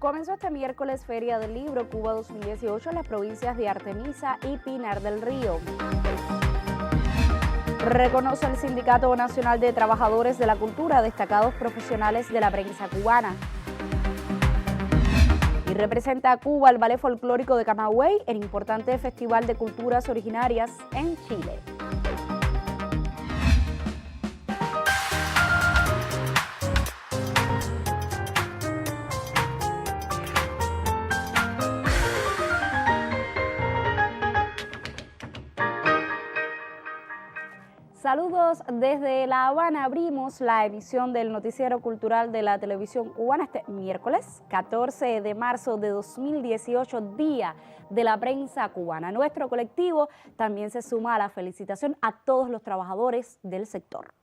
Comenzó este miércoles Feria del Libro Cuba 2018 en las provincias de Artemisa y Pinar del Río. Reconoce el Sindicato Nacional de Trabajadores de la Cultura destacados profesionales de la prensa cubana. Y representa a Cuba el Ballet Folclórico de Camagüey, el importante festival de culturas originarias en Chile. Saludos desde La Habana. Abrimos la emisión del noticiero cultural de la televisión cubana este miércoles 14 de marzo de 2018, Día de la Prensa Cubana. Nuestro colectivo también se suma a la felicitación a todos los trabajadores del sector.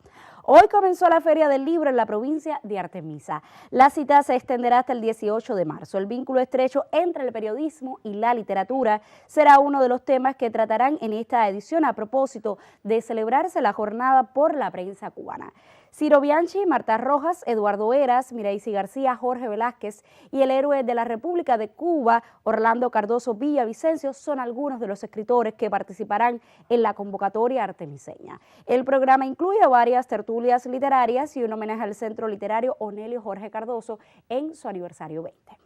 Hoy comenzó la Feria del Libro en la provincia de Artemisa. La cita se extenderá hasta el 18 de marzo. El vínculo estrecho entre el periodismo y la literatura será uno de los temas que tratarán en esta edición a propósito de celebrarse la jornada por la prensa cubana. Ciro Bianchi, Marta Rojas, Eduardo Heras, Miraisi García, Jorge Velázquez y el héroe de la República de Cuba, Orlando Cardoso Villavicencio, son algunos de los escritores que participarán en la convocatoria artemiseña. El programa incluye varias tertulias literarias y un homenaje al Centro Literario Onelio Jorge Cardoso en su aniversario 20.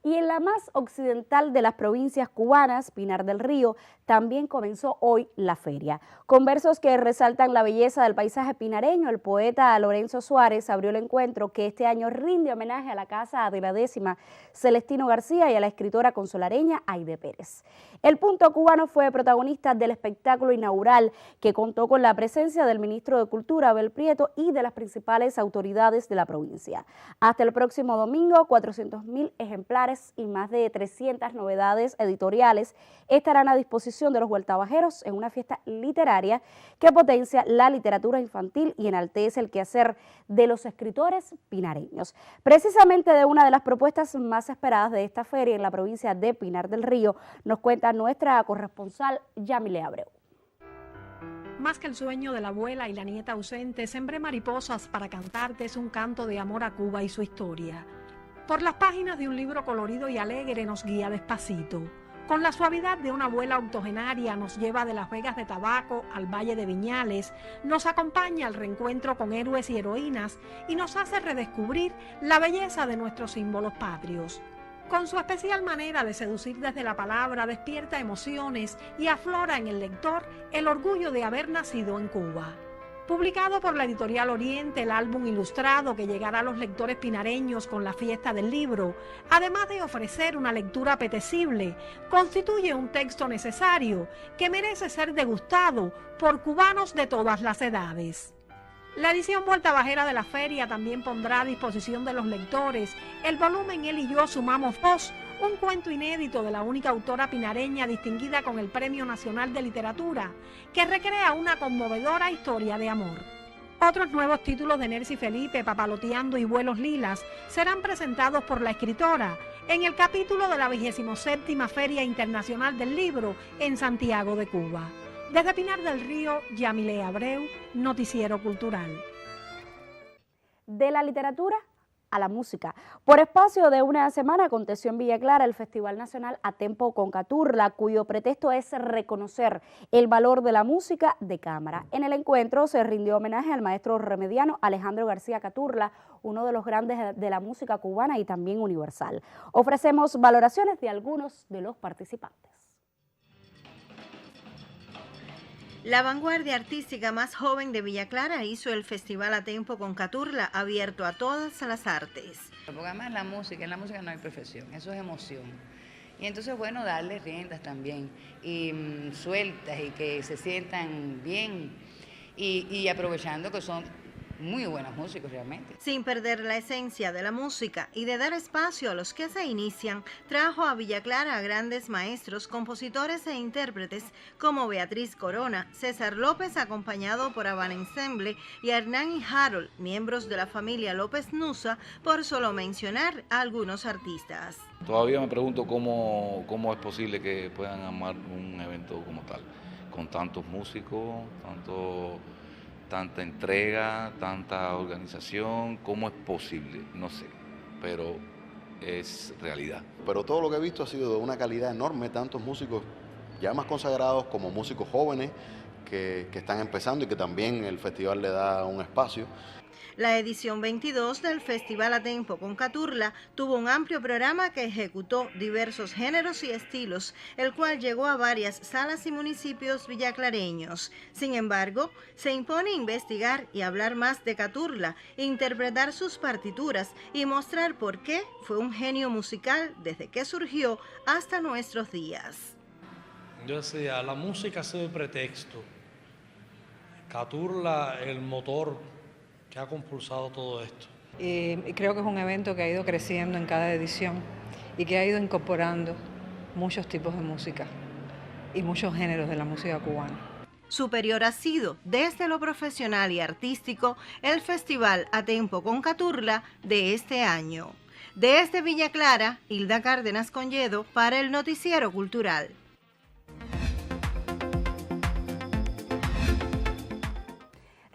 Y en la más occidental de las provincias cubanas, Pinar del Río, también comenzó hoy la feria. Con versos que resaltan la belleza del paisaje pinareño, el poeta Lorenzo Suárez abrió el encuentro que este año rinde homenaje a la Casa de la Décima Celestino García y a la escritora consolareña Aide Pérez. El Punto Cubano fue protagonista del espectáculo inaugural que contó con la presencia del ministro de Cultura, Abel Prieto, y de las principales autoridades de la provincia. Hasta el próximo domingo, 400.000 ejemplares y más de 300 novedades editoriales estarán a disposición de los vueltabajeros en una fiesta literaria que potencia la literatura infantil y enaltece el quehacer de los escritores pinareños. Precisamente de una de las propuestas más esperadas de esta feria en la provincia de Pinar del Río nos cuenta nuestra corresponsal Yamile Abreu. Más que el sueño de la abuela y la nieta ausente, sembré mariposas para cantarte es un canto de amor a Cuba y su historia. Por las páginas de un libro colorido y alegre nos guía despacito. Con la suavidad de una abuela octogenaria nos lleva de las Vegas de Tabaco al Valle de Viñales, nos acompaña al reencuentro con héroes y heroínas y nos hace redescubrir la belleza de nuestros símbolos patrios. Con su especial manera de seducir desde la palabra, despierta emociones y aflora en el lector el orgullo de haber nacido en Cuba. Publicado por la editorial Oriente, el álbum ilustrado que llegará a los lectores pinareños con la fiesta del libro, además de ofrecer una lectura apetecible, constituye un texto necesario que merece ser degustado por cubanos de todas las edades. La edición vueltabajera de la feria también pondrá a disposición de los lectores el volumen Él y yo sumamos voz, un cuento inédito de la única autora pinareña distinguida con el Premio Nacional de Literatura, que recrea una conmovedora historia de amor. Otros nuevos títulos de Nercy Felipe, Papaloteando y Vuelos Lilas serán presentados por la escritora en el capítulo de la 27ª Feria Internacional del Libro en Santiago de Cuba. Desde Pinar del Río, Yamile Abreu, Noticiero Cultural. De la literatura a la música. Por espacio de una semana aconteció en Villa Clara el Festival Nacional A Tempo con Caturla, cuyo pretexto es reconocer el valor de la música de cámara. En el encuentro se rindió homenaje al maestro remediano Alejandro García Caturla, uno de los grandes de la música cubana y también universal. Ofrecemos valoraciones de algunos de los participantes. La vanguardia artística más joven de Villa Clara hizo el Festival A Tempo con Caturla, abierto a todas las artes. Porque además en la música no hay profesión, eso es emoción. Y entonces, bueno, darle riendas también, y sueltas, y que se sientan bien, y aprovechando que son muy buenos músicos realmente. Sin perder la esencia de la música y de dar espacio a los que se inician, trajo a Villa Clara a grandes maestros, compositores e intérpretes como Beatriz Corona, César López acompañado por Habana Ensemble y Hernán y Harold, miembros de la familia López Nusa, por solo mencionar a algunos artistas. Todavía me pregunto cómo es posible que puedan armar un evento como tal, con tantos músicos, tanta entrega, tanta organización. ¿Cómo es posible? No sé, pero es realidad. Pero todo lo que he visto ha sido de una calidad enorme, tantos músicos ya más consagrados como músicos jóvenes que están empezando y que también el festival le da un espacio. La edición 22 del Festival A Tempo con Caturla tuvo un amplio programa que ejecutó diversos géneros y estilos, el cual llegó a varias salas y municipios villaclareños. Sin embargo, se impone investigar y hablar más de Caturla, interpretar sus partituras y mostrar por qué fue un genio musical desde que surgió hasta nuestros días. Yo decía, la música ha sido el pretexto, Caturla el motor que ha compulsado todo esto. Creo que es un evento que ha ido creciendo en cada edición y que ha ido incorporando muchos tipos de música y muchos géneros de la música cubana. Superior ha sido, desde lo profesional y artístico, el Festival A Tempo con Caturla de este año. Desde Villa Clara, Hilda Cárdenas Conyedo para el Noticiero Cultural.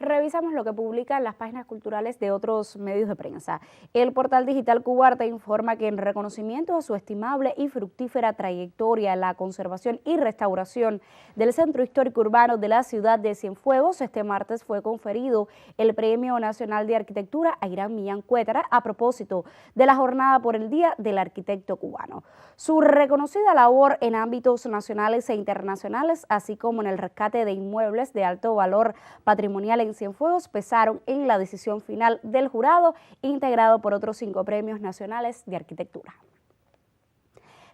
Revisamos lo que publican las páginas culturales de otros medios de prensa. El portal digital Cubarte informa que en reconocimiento a su estimable y fructífera trayectoria en la conservación y restauración del Centro Histórico Urbano de la ciudad de Cienfuegos, este martes fue conferido el Premio Nacional de Arquitectura a Irán Millán Cuétara a propósito de la jornada por el Día del Arquitecto Cubano. Su reconocida labor en ámbitos nacionales e internacionales, así como en el rescate de inmuebles de alto valor patrimonial en Cienfuegos, pesaron en la decisión final del jurado, integrado por otros 5 premios nacionales de arquitectura.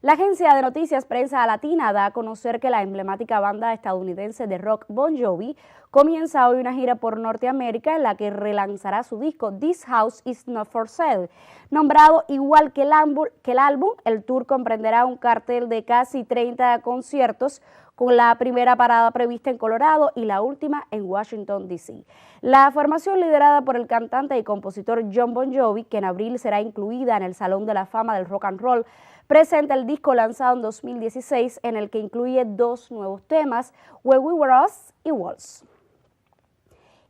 La agencia de noticias Prensa Latina da a conocer que la emblemática banda estadounidense de rock Bon Jovi comienza hoy una gira por Norteamérica en la que relanzará su disco This House Is Not For Sale. Nombrado igual que el álbum, el tour comprenderá un cartel de casi 30 conciertos, con la primera parada prevista en Colorado y la última en Washington, D.C. La formación liderada por el cantante y compositor Jon Bon Jovi, que en abril será incluida en el Salón de la Fama del Rock and Roll, presenta el disco lanzado en 2016 en el que incluye 2 nuevos temas, When We Were Us y Waltz.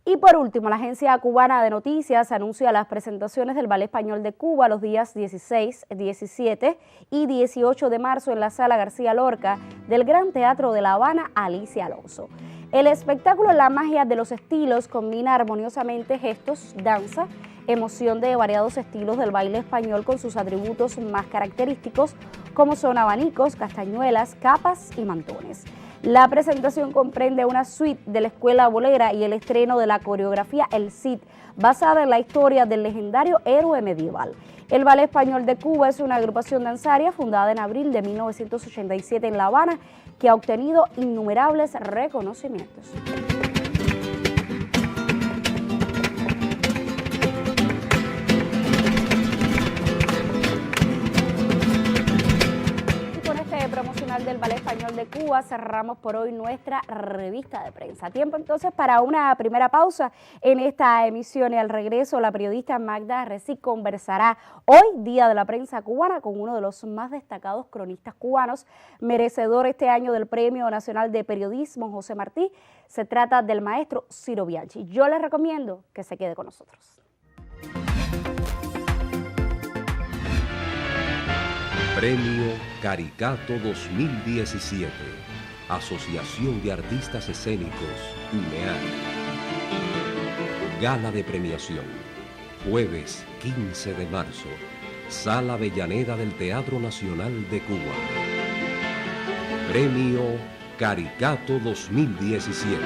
Y por último, la agencia cubana de noticias anuncia las presentaciones del Ballet Español de Cuba los días 16, 17 y 18 de marzo en la Sala García Lorca del Gran Teatro de La Habana, Alicia Alonso. El espectáculo La Magia de los Estilos combina armoniosamente gestos, danza, emoción de variados estilos del baile español con sus atributos más característicos como son abanicos, castañuelas, capas y mantones. La presentación comprende una suite de la Escuela Bolera y el estreno de la coreografía El Cid, basada en la historia del legendario héroe medieval. El Ballet Español de Cuba es una agrupación danzaria fundada en abril de 1987 en La Habana, que ha obtenido innumerables reconocimientos. Promocional del Ballet Español de Cuba, cerramos por hoy nuestra revista de prensa. Tiempo entonces para una primera pausa en esta emisión, y al regreso la periodista Magda Recic conversará hoy, Día de la Prensa Cubana, con uno de los más destacados cronistas cubanos, merecedor este año del Premio Nacional de Periodismo José Martí. Se trata del maestro Ciro Bianchi. Yo les recomiendo que se quede con nosotros. Premio Caricato 2017, Asociación de Artistas Escénicos, UNEAR. Gala de premiación, jueves 15 de marzo, Sala Avellaneda del Teatro Nacional de Cuba. Premio Caricato 2017.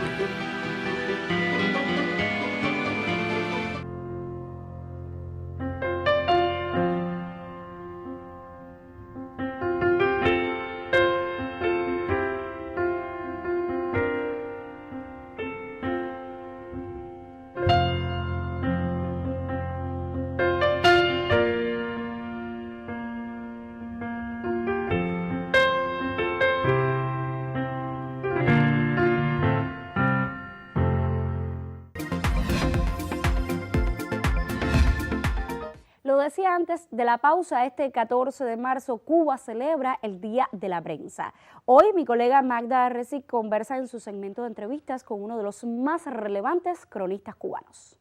Lo decía antes de la pausa, este 14 de marzo Cuba celebra el Día de la Prensa. Hoy mi colega Magda Recic conversa en su segmento de entrevistas con uno de los más relevantes cronistas cubanos.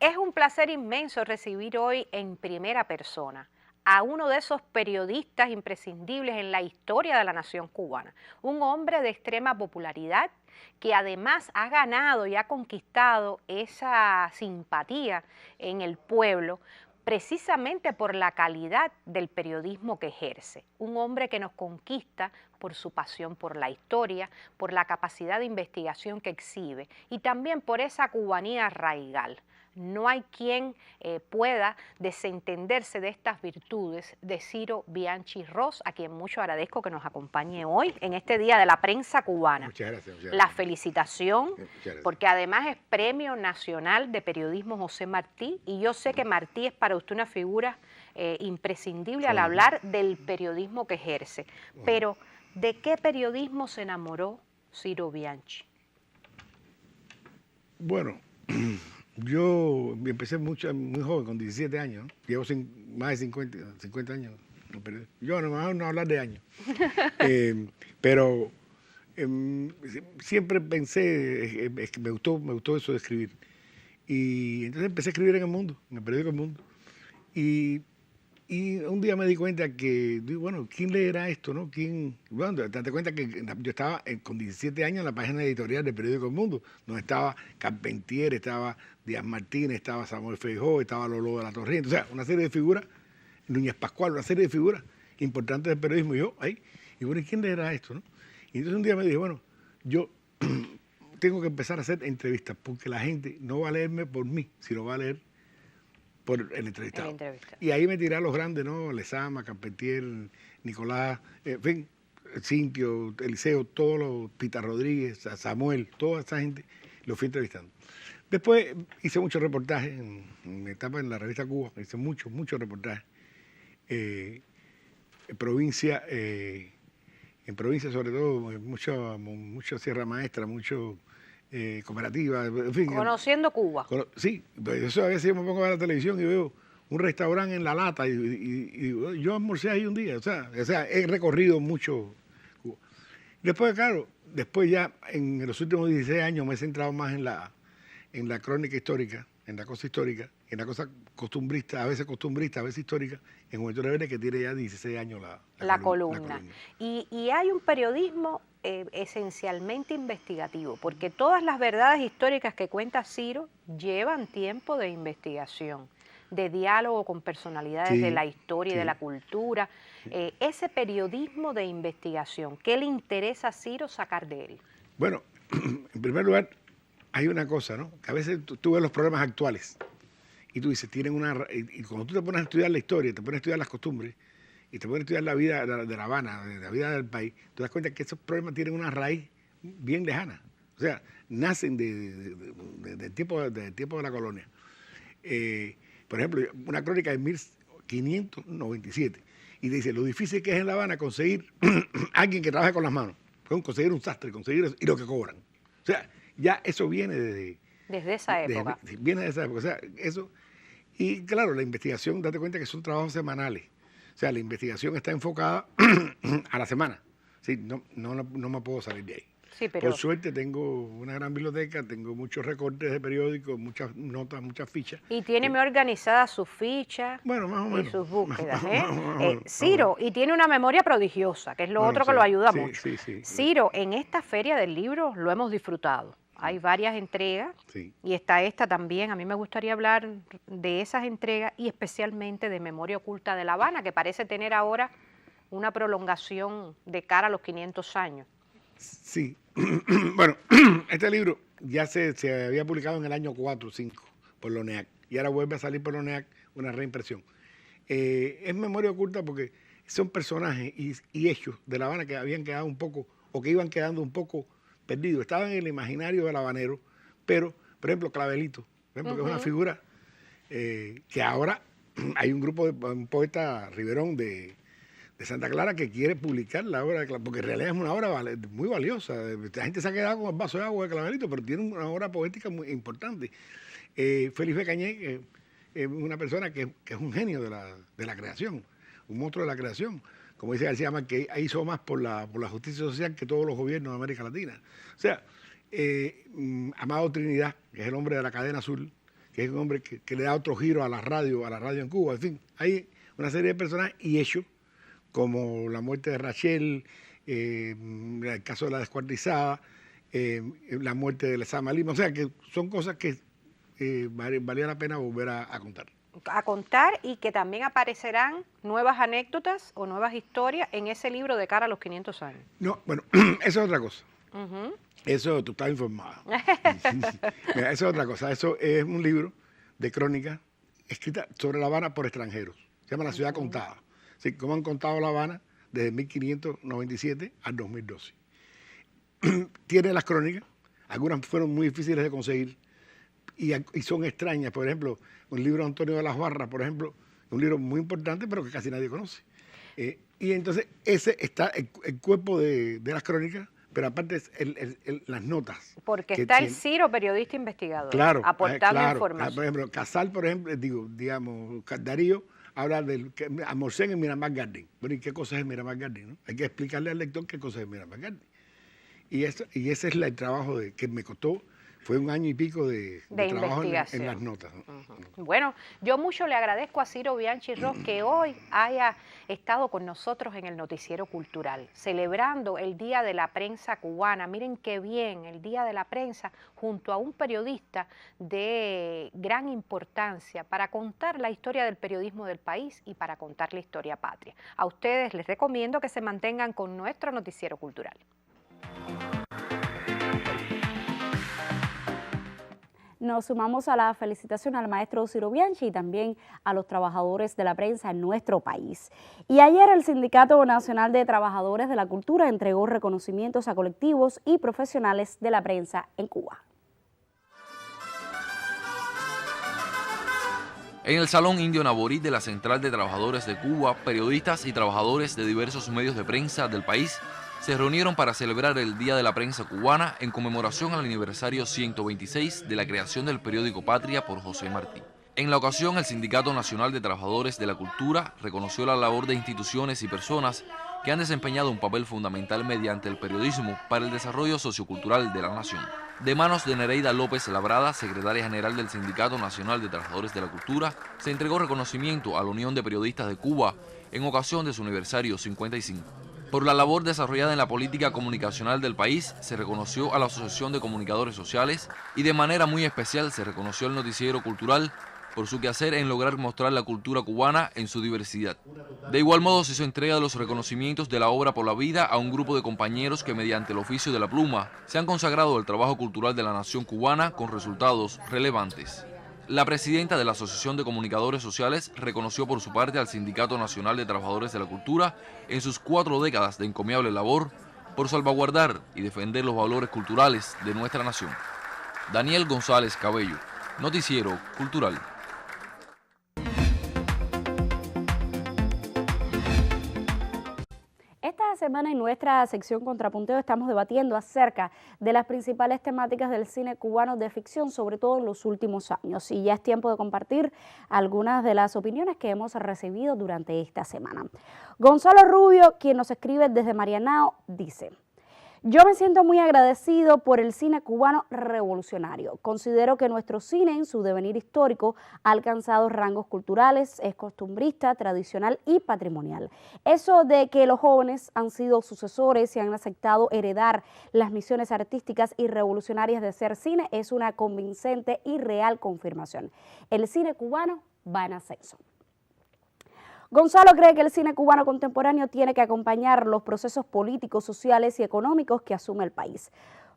Es un placer inmenso recibir hoy en primera persona a uno de esos periodistas imprescindibles en la historia de la nación cubana, un hombre de extrema popularidad que además ha ganado y ha conquistado esa simpatía en el pueblo precisamente por la calidad del periodismo que ejerce. Un hombre que nos conquista por su pasión por la historia, por la capacidad de investigación que exhibe y también por esa cubanía raigal. No hay quien pueda desentenderse de estas virtudes de Ciro Bianchi Ross, a quien mucho agradezco que nos acompañe hoy en este Día de la Prensa Cubana. Muchas gracias. La felicitación, porque además es Premio Nacional de Periodismo José Martí, y yo sé que Martí es para usted una figura imprescindible al hablar del periodismo que ejerce. Pero, ¿de qué periodismo se enamoró Ciro Bianchi? Bueno, yo empecé muy joven, con 17 años, ¿no? Llevo más de 50 años. Yo no hablar de años. Pero siempre pensé, me gustó eso de escribir. Y entonces empecé a escribir en El Mundo, en el periódico El Mundo. Y un día me di cuenta que, bueno, ¿quién leerá esto, no? Bueno, te das cuenta que yo estaba con 17 años en la página editorial del periódico El Mundo, donde estaba Carpentier, estaba Díaz Martínez, estaba Samuel Feijó, estaba Lolo de la Torriente, o sea, una serie de figuras, Núñez Pascual, una serie de figuras importantes del periodismo. Y yo, ahí, y bueno, ¿quién leerá esto, no? Y entonces un día me dije, bueno, yo tengo que empezar a hacer entrevistas, porque la gente no va a leerme por mí, sino va a leer por el entrevistado. Y ahí me tiré a los grandes, ¿no? Lezama, Carpentier, Nicolás, en fin, Cintio, Eliseo, todos los, Pita Rodríguez, Samuel, toda esa gente, los fui entrevistando. Después hice muchos reportajes en mi etapa en la revista Cuba, hice muchos reportajes. En provincia sobre todo, mucho Sierra Maestra, mucho cooperativa, en fin. Conociendo Cuba. Sí, eso a veces yo me pongo a ver la televisión y veo un restaurante en La Lata y yo almorcé ahí un día, o sea, he recorrido mucho Cuba. Después, claro, ya en los últimos 16 años me he centrado más en la crónica histórica, en la cosa histórica, en la cosa costumbrista, a veces histórica, en Juventud Rebelde, que tiene ya 16 años la columna. Y hay un periodismo esencialmente investigativo, porque todas las verdades históricas que cuenta Ciro llevan tiempo de investigación, de diálogo con personalidades de la historia y de la cultura. Ese periodismo de investigación, ¿qué le interesa a Ciro sacar de él? Bueno, en primer lugar, hay una cosa, ¿no? Que a veces tú ves los problemas actuales y tú dices, y cuando tú te pones a estudiar la historia, te pones a estudiar las costumbres y te pones a estudiar la vida de La Habana, de la vida del país, te das cuenta que esos problemas tienen una raíz bien lejana. O sea, nacen del tiempo de la colonia. Por ejemplo, una crónica de 1597 y te dice lo difícil que es en La Habana conseguir alguien que trabaje con las manos, conseguir un sastre, conseguir eso, y lo que cobran. O sea, ya eso viene desde esa época. Viene de esa época. O sea, eso. Y claro, la investigación, date cuenta que son trabajos semanales. O sea, la investigación está enfocada a la semana. Sí, no me puedo salir de ahí. Sí, pero... Por suerte tengo una gran biblioteca, tengo muchos recortes de periódicos, muchas notas, muchas fichas. Y tiene muy organizadas sus fichas, bueno, más o menos, y sus búsquedas. Ciro, y tiene una memoria prodigiosa, que es lo otro que lo ayuda mucho. Ciro, en esta feria del libro lo hemos disfrutado. Hay varias entregas y está esta también. A mí me gustaría hablar de esas entregas y especialmente de Memoria Oculta de La Habana, que parece tener ahora una prolongación de cara a los 500 años. Sí. Bueno, este libro ya se había publicado en el año 4 o 5 por la ONEAC y ahora vuelve a salir por la ONEAC una reimpresión. Es Memoria Oculta porque son personajes y hechos de La Habana que habían quedado un poco, o que iban quedando un poco perdidos. Estaban en el imaginario del habanero, pero, por ejemplo, Clavelito, por ejemplo, que es una figura que ahora hay un grupo de un poeta Riverón de Santa Clara que quiere publicar la obra de Clavelito, porque en realidad es una obra muy valiosa. La gente se ha quedado con el vaso de agua de Clavelito, pero tiene una obra poética muy importante. Felipe Cañé, que es una persona que es un genio de la creación, un monstruo de la creación. Como dice García Márquez, que hizo más por la justicia social que todos los gobiernos de América Latina. O sea, Amado Trinidad, que es el hombre de la cadena azul, que es un hombre que le da otro giro a la radio en Cuba. En fin, hay una serie de personajes y hechos, como la muerte de Rachel, el caso de la descuartizada, la muerte de Lezama Lima. O sea, que son cosas que valía la pena volver a contar. A contar, y que también aparecerán nuevas anécdotas o nuevas historias en ese libro de cara a los 500 años. No, bueno, eso es otra cosa. Eso, tú estás informada. Mira, eso es otra cosa. Eso es un libro de crónicas escrita sobre La Habana por extranjeros. Se llama La Ciudad Contada. Sí, cómo han contado La Habana desde 1597 al 2012. Tiene las crónicas, algunas fueron muy difíciles de conseguir y son extrañas. Por ejemplo, un libro de Antonio de las Barras, por ejemplo, un libro muy importante, pero que casi nadie conoce. Y entonces ese está el cuerpo de las crónicas, pero aparte es las notas. Porque está el Ciro, periodista investigador, claro, aportando claro. información. Por ejemplo, Casal, por ejemplo, digamos, Darío habla del almorcé en Miramar Garden. Bueno, ¿y qué cosa es Miramar Garden? ¿No? Hay que explicarle al lector qué cosa es Miramar Garden. Y ese es el trabajo que me costó. Fue un año y pico de trabajo en las notas. Bueno, yo mucho le agradezco a Ciro Bianchi Ross que hoy haya estado con nosotros en el Noticiero Cultural, celebrando el Día de la Prensa Cubana. Miren qué bien, el Día de la Prensa, junto a un periodista de gran importancia para contar la historia del periodismo del país y para contar la historia patria. A ustedes les recomiendo que se mantengan con nuestro Noticiero Cultural. Nos sumamos a la felicitación al maestro Ciro Bianchi y también a los trabajadores de la prensa en nuestro país. Y ayer el Sindicato Nacional de Trabajadores de la Cultura entregó reconocimientos a colectivos y profesionales de la prensa en Cuba. En el Salón Indio Naborí de la Central de Trabajadores de Cuba, periodistas y trabajadores de diversos medios de prensa del país se reunieron para celebrar el Día de la Prensa Cubana en conmemoración al aniversario 126 de la creación del periódico Patria por José Martí. En la ocasión, el Sindicato Nacional de Trabajadores de la Cultura reconoció la labor de instituciones y personas que han desempeñado un papel fundamental mediante el periodismo para el desarrollo sociocultural de la nación. De manos de Nereida López Labrada, secretaria general del Sindicato Nacional de Trabajadores de la Cultura, se entregó reconocimiento a la Unión de Periodistas de Cuba en ocasión de su aniversario 55. Por la labor desarrollada en la política comunicacional del país, se reconoció a la Asociación de Comunicadores Sociales y de manera muy especial se reconoció al Noticiero Cultural por su quehacer en lograr mostrar la cultura cubana en su diversidad. De igual modo se hizo entrega de los reconocimientos de la Obra por la Vida a un grupo de compañeros que mediante el oficio de la pluma se han consagrado al trabajo cultural de la nación cubana con resultados relevantes. La presidenta de la Asociación de Comunicadores Sociales reconoció por su parte al Sindicato Nacional de Trabajadores de la Cultura en sus 4 décadas de encomiable labor por salvaguardar y defender los valores culturales de nuestra nación. Daniel González Cabello, Noticiero Cultural. Esta semana en nuestra sección Contrapunteo estamos debatiendo acerca de las principales temáticas del cine cubano de ficción, sobre todo en los últimos años. Y ya es tiempo de compartir algunas de las opiniones que hemos recibido durante esta semana. Gonzalo Rubio, quien nos escribe desde Marianao, dice: yo me siento muy agradecido por el cine cubano revolucionario. Considero que nuestro cine en su devenir histórico ha alcanzado rangos culturales, es costumbrista, tradicional y patrimonial. Eso de que los jóvenes han sido sucesores y han aceptado heredar las misiones artísticas y revolucionarias de ser cine es una convincente y real confirmación. El cine cubano va en ascenso. Gonzalo cree que el cine cubano contemporáneo tiene que acompañar los procesos políticos, sociales y económicos que asume el país.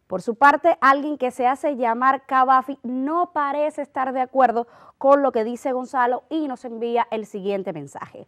Por su parte, alguien que se hace llamar Cavafi no parece estar de acuerdo con lo que dice Gonzalo y nos envía el siguiente mensaje.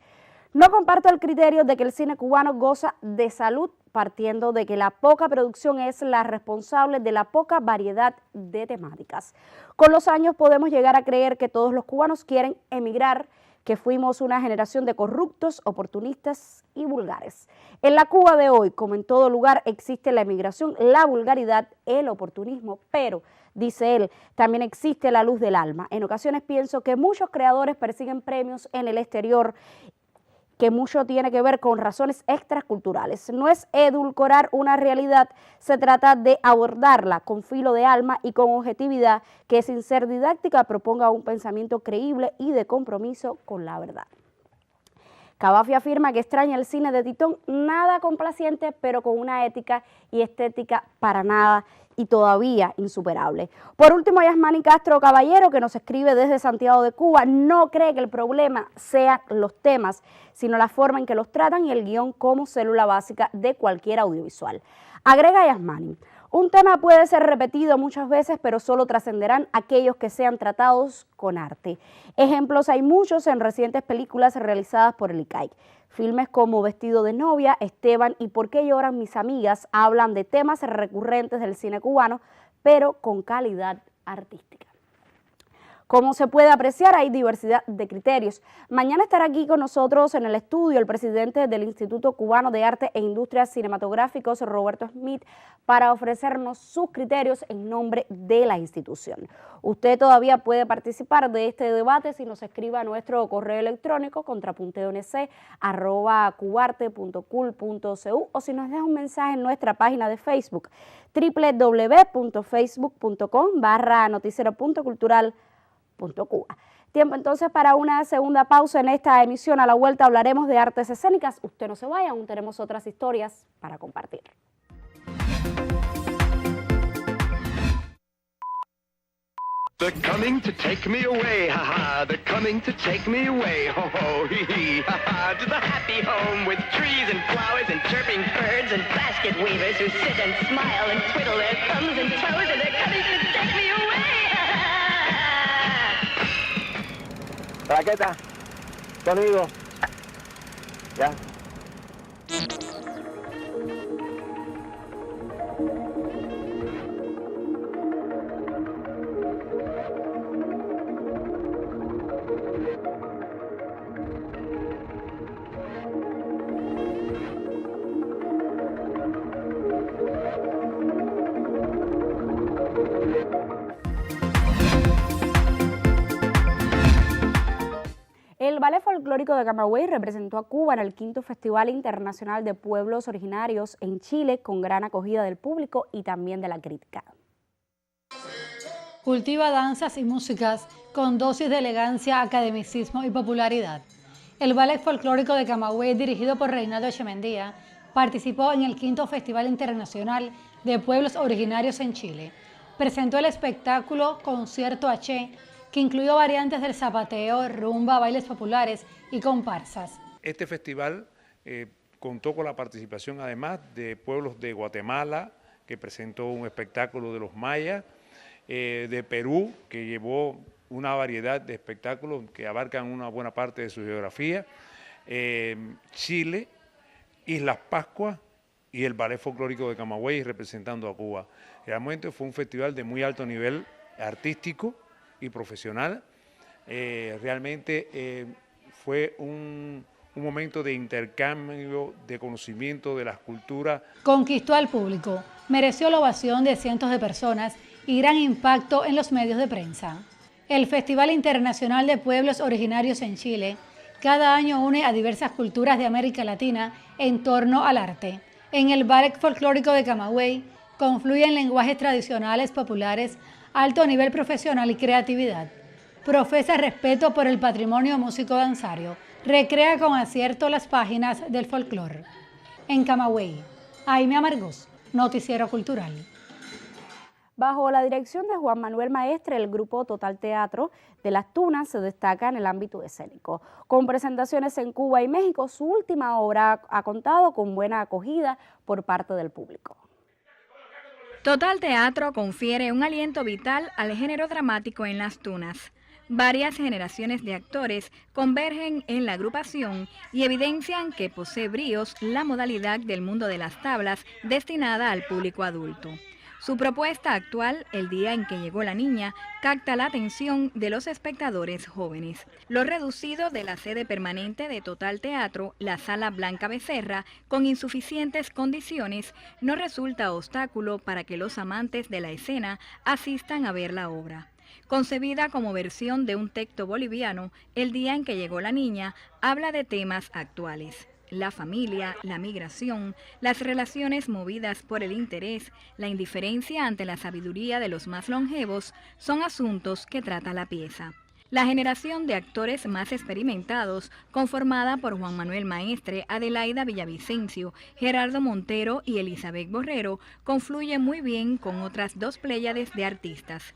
No comparto el criterio de que el cine cubano goza de salud, partiendo de que la poca producción es la responsable de la poca variedad de temáticas. Con los años podemos llegar a creer que todos los cubanos quieren emigrar, que fuimos una generación de corruptos, oportunistas y vulgares. En la Cuba de hoy, como en todo lugar, existe la emigración, la vulgaridad, el oportunismo, pero, dice él, también existe la luz del alma. En ocasiones pienso que muchos creadores persiguen premios en el exterior que mucho tiene que ver con razones extraculturales. No es edulcorar una realidad, se trata de abordarla con filo de alma y con objetividad, que sin ser didáctica proponga un pensamiento creíble y de compromiso con la verdad. Cavafy afirma que extraña el cine de Titón, nada complaciente, pero con una ética y estética para nada y todavía insuperable. Por último, Yasmani Castro Caballero, que nos escribe desde Santiago de Cuba, no cree que el problema sean los temas, sino la forma en que los tratan y el guión como célula básica de cualquier audiovisual. Agrega Yasmani: un tema puede ser repetido muchas veces, pero solo trascenderán aquellos que sean tratados con arte. Ejemplos hay muchos en recientes películas realizadas por el ICAIC. Filmes como Vestido de novia, Esteban y ¿Por qué lloran mis amigas? Hablan de temas recurrentes del cine cubano, pero con calidad artística. Como se puede apreciar, hay diversidad de criterios. Mañana estará aquí con nosotros en el estudio el presidente del Instituto Cubano de Arte e Industrias Cinematográficos, Roberto Smith, para ofrecernos sus criterios en nombre de la institución. Usted todavía puede participar de este debate si nos escribe a nuestro correo electrónico contrapunteonc@cubarte.cul.cu o si nos deja un mensaje en nuestra página de Facebook www.facebook.com/noticiero.cultural.Cuba. Tiempo entonces para una segunda pausa en esta emisión. A la vuelta hablaremos de artes escénicas. Usted no se vaya, aún tenemos otras historias para compartir. They're coming to take me away, ha ha. They're coming to take me away, ho ho, hee hee, ha ha. To the happy home with trees and flowers and chirping birds and basket weavers who sit and smile and twiddle their thumbs and toes, and they're coming to take me away, ha ha. Raqueta, sonido, ya. El Ballet Folclórico de Camagüey representó a Cuba en el 5º Festival Internacional de Pueblos Originarios en Chile, con gran acogida del público y también de la crítica. Cultiva danzas y músicas con dosis de elegancia, academicismo y popularidad. El Ballet Folclórico de Camagüey, dirigido por Reinaldo Echemendía, participó en el 5º Festival Internacional de Pueblos Originarios en Chile. Presentó el espectáculo Concierto H, que incluyó variantes del zapateo, rumba, bailes populares y comparsas. Este festival contó con la participación además de pueblos de Guatemala, que presentó un espectáculo de los mayas, de Perú, que llevó una variedad de espectáculos que abarcan una buena parte de su geografía, Chile, Islas Pascua y el Ballet Folclórico de Camagüey representando a Cuba. Realmente fue un festival de muy alto nivel artístico y profesional. Realmente fue un momento de intercambio, de conocimiento de las culturas. Conquistó al público, mereció la ovación de cientos de personas y gran impacto en los medios de prensa. El Festival Internacional de Pueblos Originarios en Chile cada año une a diversas culturas de América Latina en torno al arte. En el Ballet Folclórico de Camagüey confluyen lenguajes tradicionales, populares, alto nivel profesional y creatividad. Profesa respeto por el patrimonio músico-danzario. Recrea con acierto las páginas del folclore. En Camagüey, Aime Amargós, Noticiero Cultural. Bajo la dirección de Juan Manuel Maestre, el grupo Total Teatro de Las Tunas se destaca en el ámbito escénico. Con presentaciones en Cuba y México, su última obra ha contado con buena acogida por parte del público. Total Teatro confiere un aliento vital al género dramático en Las Tunas. Varias generaciones de actores convergen en la agrupación y evidencian que posee bríos la modalidad del mundo de las tablas destinada al público adulto. Su propuesta actual, El día en que llegó la niña, capta la atención de los espectadores jóvenes. Lo reducido de la sede permanente de Total Teatro, la Sala Blanca Becerra, con insuficientes condiciones, no resulta obstáculo para que los amantes de la escena asistan a ver la obra. Concebida como versión de un texto boliviano, El día en que llegó la niña habla de temas actuales. La familia, la migración, las relaciones movidas por el interés, la indiferencia ante la sabiduría de los más longevos son asuntos que trata la pieza. La generación de actores más experimentados, conformada por Juan Manuel Maestre, Adelaida Villavicencio, Gerardo Montero y Elizabeth Borrero, confluye muy bien con otras dos pléyades de artistas.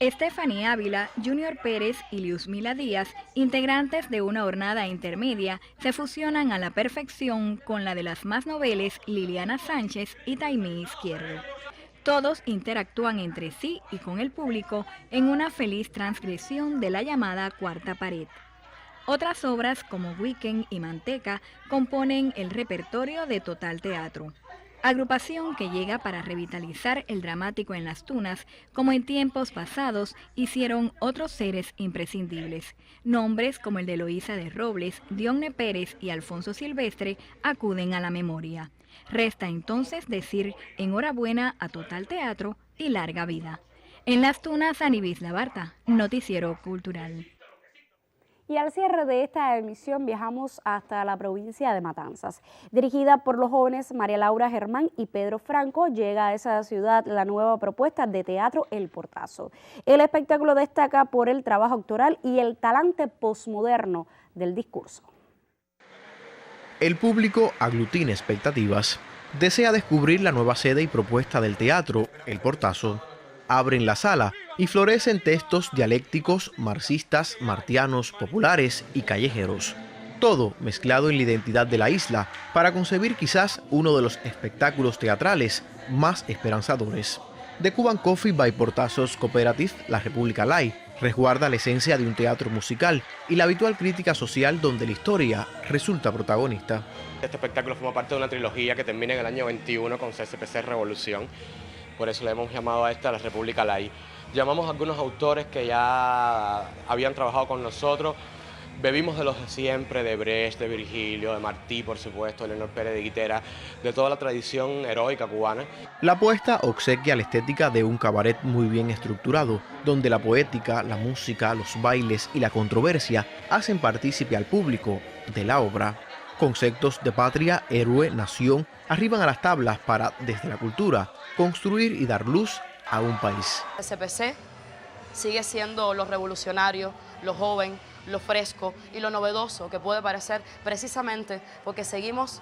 Stephanie Ávila, Junior Pérez y Liusmila Díaz, integrantes de una hornada intermedia, se fusionan a la perfección con la de las más noveles Liliana Sánchez y Taimí Izquierdo. Todos interactúan entre sí y con el público en una feliz transgresión de la llamada cuarta pared. Otras obras como Weekend y Manteca componen el repertorio de Total Teatro, agrupación que llega para revitalizar el dramático en las tunas, como en tiempos pasados hicieron otros seres imprescindibles. Nombres como el de Eloísa de Robles, Dionne Pérez y Alfonso Silvestre acuden a la memoria. Resta entonces decir enhorabuena a Total Teatro y larga vida. En las tunas, Anibis Labarta, Noticiero Cultural. Y al cierre de esta emisión viajamos hasta la provincia de Matanzas. Dirigida por los jóvenes María Laura Germán y Pedro Franco, llega a esa ciudad la nueva propuesta de teatro El Portazo. El espectáculo destaca por el trabajo actoral y el talante posmoderno del discurso. El público aglutina expectativas, desea descubrir la nueva sede y propuesta del teatro, El Portazo. Abren la sala y florecen textos dialécticos, marxistas, martianos, populares y callejeros. Todo mezclado en la identidad de la isla para concebir quizás uno de los espectáculos teatrales más esperanzadores. The Cuban Coffee by Portazos Cooperative, La República Live, resguarda la esencia de un teatro musical y la habitual crítica social donde la historia resulta protagonista. Este espectáculo forma parte de una trilogía que termina en el año 21 con CCPC Revolución, por eso le hemos llamado a esta La República Live. Llamamos a algunos autores que ya habían trabajado con nosotros, bebimos de los de siempre, de Brecht, de Virgilio, de Martí, por supuesto, de Leonor Pérez de Guitera, de toda la tradición heroica cubana. La apuesta obsequia la estética de un cabaret muy bien estructurado, donde la poética, la música, los bailes y la controversia hacen partícipe al público de la obra. Conceptos de patria, héroe, nación, arriban a las tablas para, desde la cultura, construir y dar luz a un país. El CPC sigue siendo lo revolucionario, lo joven, lo fresco y lo novedoso que puede parecer, precisamente porque seguimos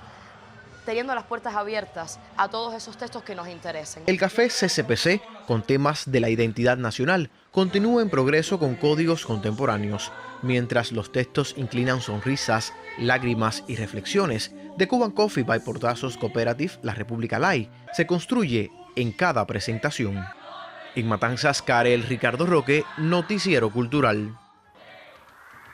teniendo las puertas abiertas a todos esos textos que nos interesen. El café CCPC, con temas de la identidad nacional, continúa en progreso con códigos contemporáneos, mientras los textos inclinan sonrisas, lágrimas y reflexiones. The Cuban Coffee by Portazos Cooperative, La República Live, se construye en cada presentación. En Matanzas, Karel Ricardo Roque, Noticiero Cultural.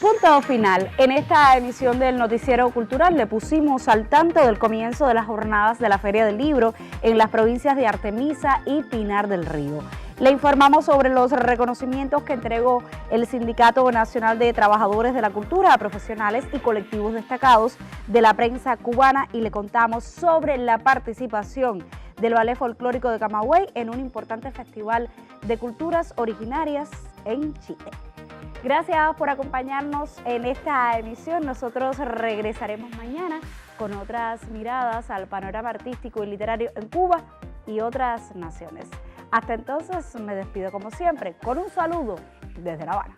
Punto final. En esta emisión del Noticiero Cultural le pusimos al tanto del comienzo de las jornadas de la Feria del Libro en las provincias de Artemisa y Pinar del Río. Le informamos sobre los reconocimientos que entregó el Sindicato Nacional de Trabajadores de la Cultura a profesionales y colectivos destacados de la prensa cubana y le contamos sobre la participación del Ballet Folclórico de Camagüey en un importante festival de culturas originarias en Chile. Gracias por acompañarnos en esta emisión. Nosotros regresaremos mañana con otras miradas al panorama artístico y literario en Cuba y otras naciones. Hasta entonces me despido como siempre con un saludo desde La Habana.